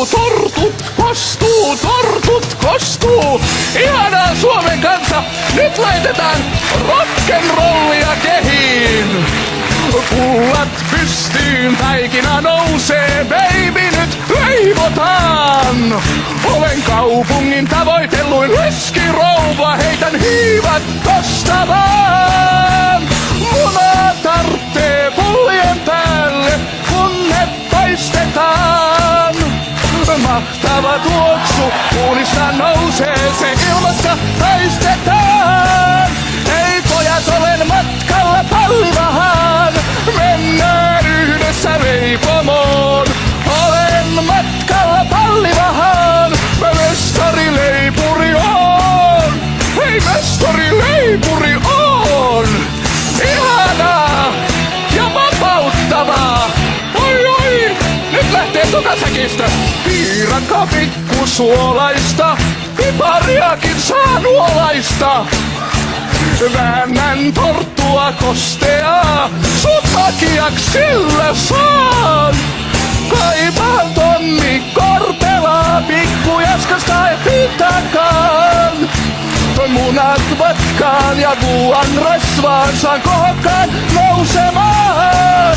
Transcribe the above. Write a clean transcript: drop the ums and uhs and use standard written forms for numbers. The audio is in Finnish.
tortut kostuu. Ihanaa Suomen kansa, nyt laitetaan rock'n'rollia kehiin. Pullat pystyyn, taikina nousee, baby nyt leivotaan. Olen kaupungin tavoitelluin leskirouva, heitän hiivat tosta vaan. Munaa tarttee pullien päälle, kun ne paistetaan. Mahtava tuoksu, uunista nousee, se ilmassa taistetaan. Hei pojat, olen matkalla Pallivahaan, mennään yhdessä leipomoon. Olen matkalla Pallivahaan, mestari leipuri on. Hei mestari leipuri on. Ihanaa ja vapauttavaa. Oi, nyt lähtee tukasäkistä. Piirakka pikkusuolaista, pipariakin saa nuolaista. Väännän torttua kosteaa, sut hakijaksi sillä saan. Kaipaan Tommi Korpelaa, pikkujaskasta ei pitakaan. Munat vatkaan ja ruoan rasvaan, saan kohokkaan nousemaan.